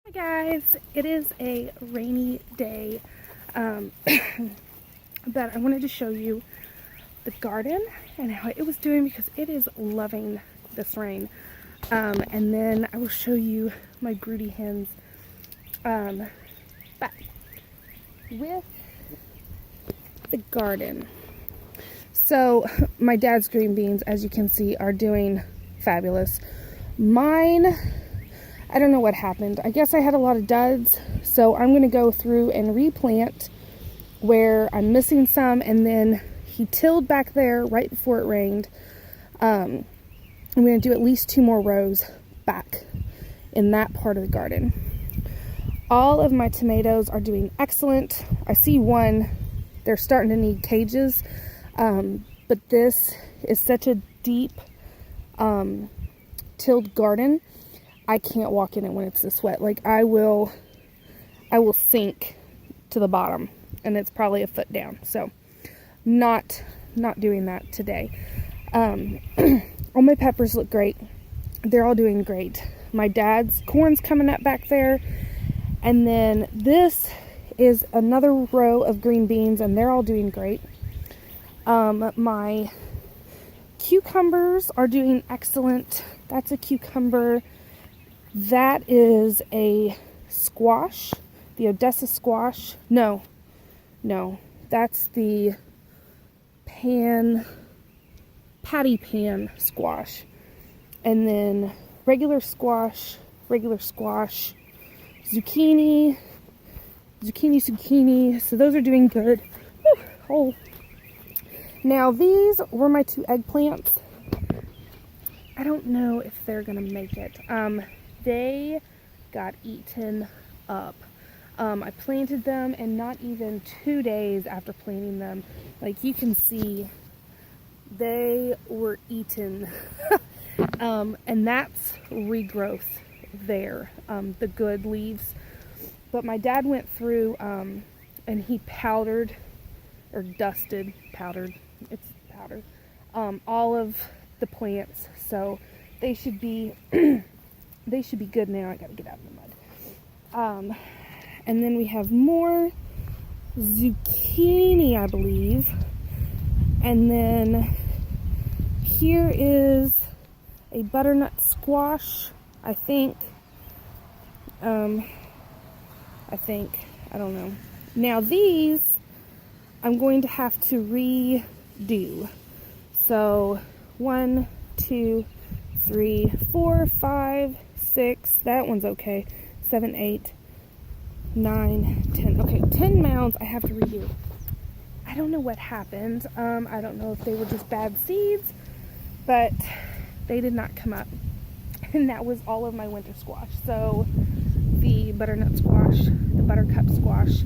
Hi guys, it is a rainy day, but I wanted to show you the garden and how it was doing because it is loving this rain. And then I will show you my Broody Hens, but with the garden. So my dad's green beans, as you can see, are doing fabulous. Mine, I don't know what happened. I guess I had a lot of duds, so I'm going to go through and replant where I'm missing some, and then he tilled back there right before it rained. I'm going to do at least 2 more rows back in that part of the garden. All of my tomatoes are doing excellent. I see one, they're starting to need cages, but this is such a deep tilled garden. I can't walk in it when it's this wet. Like I will sink to the bottom, and it's probably a foot down. So not doing that today. All my peppers look great. They're all doing great. My dad's corn's coming up back there. And then this is another row of green beans, and they're all doing great. My cucumbers are doing excellent. That's a cucumber. That is a squash, the Odessa squash. No, that's the patty pan squash. And then regular squash, zucchini. So those are doing good. Whew, oh. Now these were my 2 eggplants. I don't know if they're gonna make it. They got eaten up. I planted them, and not even 2 days after planting them, like you can see, they were eaten. And that's regrowth there, the good leaves. But my dad went through and he powdered, or dusted, powdered, it's powdered, all of the plants, so they should be they should be good now. I gotta get out of the mud. And then we have more zucchini, I believe. And then here is a butternut squash, I think. I don't know. Now these, I'm going to have to redo. So 1, 2, 3, 4, 5, 6, that one's okay, 7, 8, 9, 10. Okay, 10 mounds I have to redo. I don't know what happened. I don't know if they were just bad seeds, but they did not come up. And that was all of my winter squash. So the butternut squash, the buttercup squash,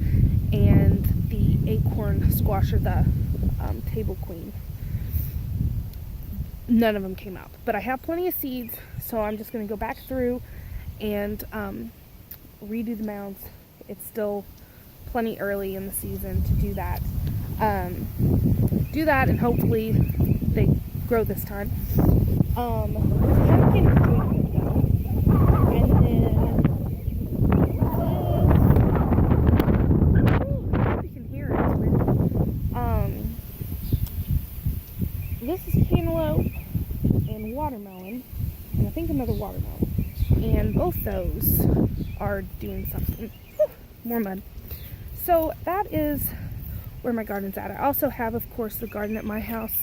and the acorn squash, or the table queen. None of them came out, but I have plenty of seeds, so I'm just going to go back through and redo the mounds. It's still plenty early in the season to do that. And hopefully they grow this time. Pumpkin is doing good though. And then you can hear it. It's weird. This is cantaloupe and watermelon, and I think another watermelon, and both those are doing something. Whew, more mud. So that is where my garden's at. I also have, of course, the garden at my house.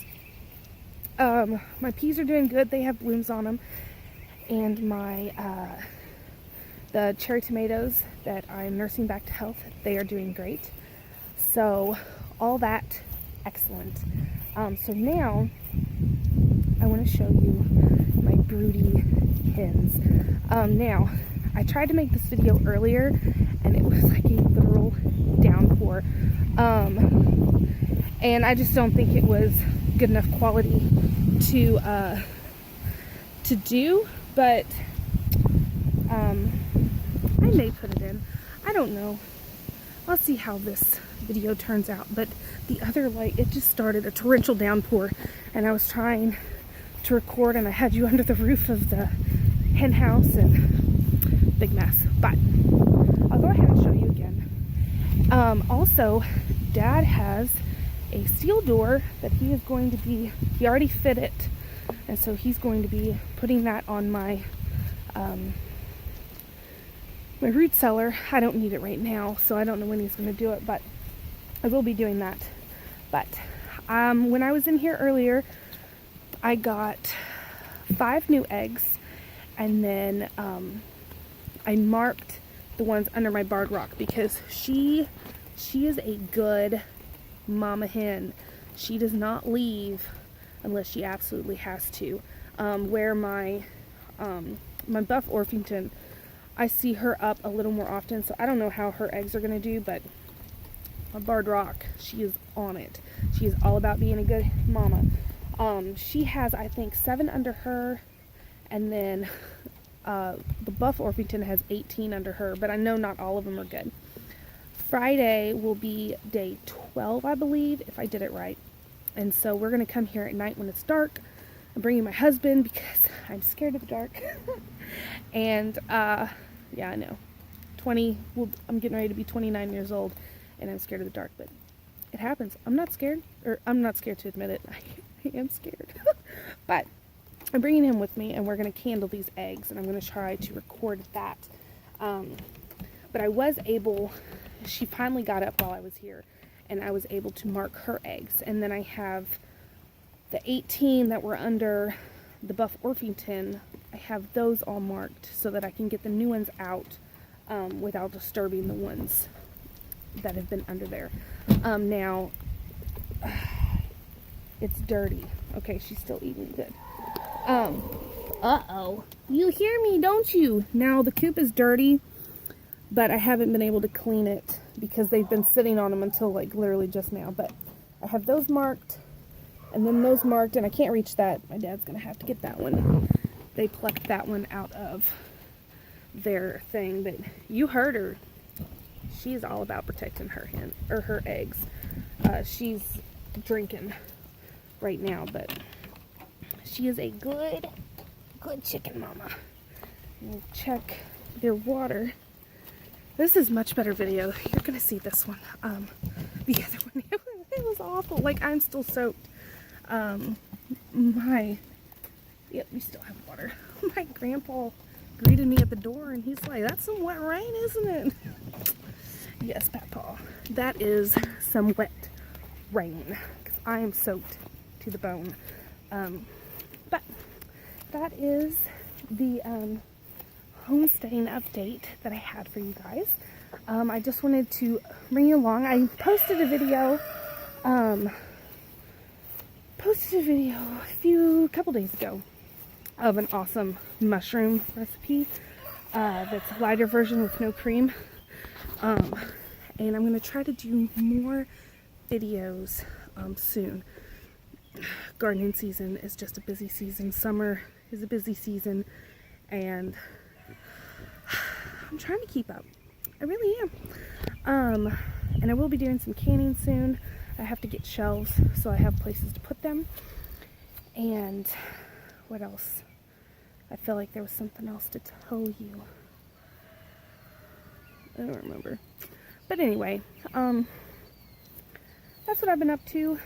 My peas are doing good. They have blooms on them, and my the cherry tomatoes that I'm nursing back to health, they are doing great. So all that excellent. So now I want to show you my Broody Hens. Now I tried to make this video earlier, and it was like a literal downpour, and I just don't think it was good enough quality to do, but I may put it in. I don't know. I'll see how this video turns out. But the other light, it just started a torrential downpour, and I was trying to record, and I had you under the roof of the hen house, and big mess. But I'll go ahead and show you again. Also, Dad has a steel door that he is going to be, he already fit it, and so he's going to be putting that on my my root cellar. I don't need it right now, so I don't know when he's going to do it, but I will be doing that. But when I was in here earlier, I got 5 new eggs, and then I marked the ones under my barred rock because she is a good mama hen. She does not leave unless she absolutely has to. Where my my Buff Orpington, I see her up a little more often, so I don't know how her eggs are going to do, but my barred rock, she is on it. She is all about being a good mama. She has, I think, 7 under her, and then the Buff Orpington has 18 under her, but I know not all of them are good. Friday will be day 12, I believe, if I did it right. And so we're going to come here at night when it's dark. I'm bringing my husband because I'm scared of the dark. And, yeah, I know. I'm getting ready to be 29 years old, and I'm scared of the dark, but it happens. I'm not scared, or I'm not scared to admit it. I am scared. But I'm bringing him with me, and we're going to candle these eggs, and I'm going to try to record that. But I was able, she finally got up while I was here, and I was able to mark her eggs. And then I have the 18 that were under the Buff Orpington. I have those all marked so that I can get the new ones out without disturbing the ones that have been under there. Now, it's dirty. Okay, she's still eating good. Uh-oh. You hear me, don't you? Now, the coop is dirty, but I haven't been able to clean it because they've been sitting on them until like literally just now. But I have those marked, and then those marked, and I can't reach that. My dad's gonna have to get that one. They plucked that one out of their thing, but you heard her. She's all about protecting her hen or her eggs. She's drinking right now, but she is a good chicken mama. We'll check their water. This is much better video. You're gonna see this one. The other one, it was awful. Like, I'm still soaked. Yep, we still have water. My grandpa greeted me at the door, and he's like, "That's some wet rain, isn't it?" Yes, Papa. That is some wet rain, because I am soaked to the bone. But that is the homesteading update that I had for you guys. I just wanted to bring you along. I posted a video a couple days ago of an awesome mushroom recipe that's a lighter version with no cream. And I'm going to try to do more videos soon. Gardening season is just a busy season. Summer is a busy season, and I'm trying to keep up. I really am. And I will be doing some canning soon. I have to get shelves so I have places to put them. And what else? I feel like there was something else to tell you. I don't remember. But anyway, that's what I've been up to.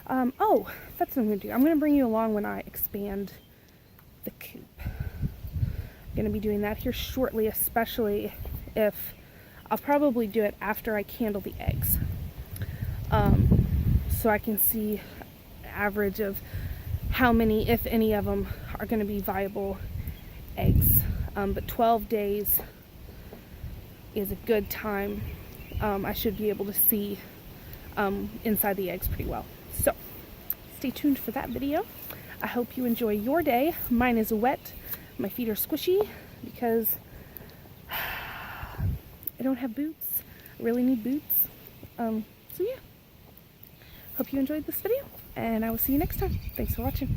Oh, that's what I'm going to do. I'm going to bring you along when I expand the coop. I'm going to be doing that here shortly, especially if I'll probably do it after I candle the eggs. So I can see average of how many, if any of them, are going to be viable eggs. But 12 days is a good time. I should be able to see inside the eggs pretty well. So stay tuned for that video. I hope you enjoy your day. Mine is wet. My feet are squishy because I don't have boots. I really need boots. So yeah. Hope you enjoyed this video, and I will see you next time. Thanks for watching.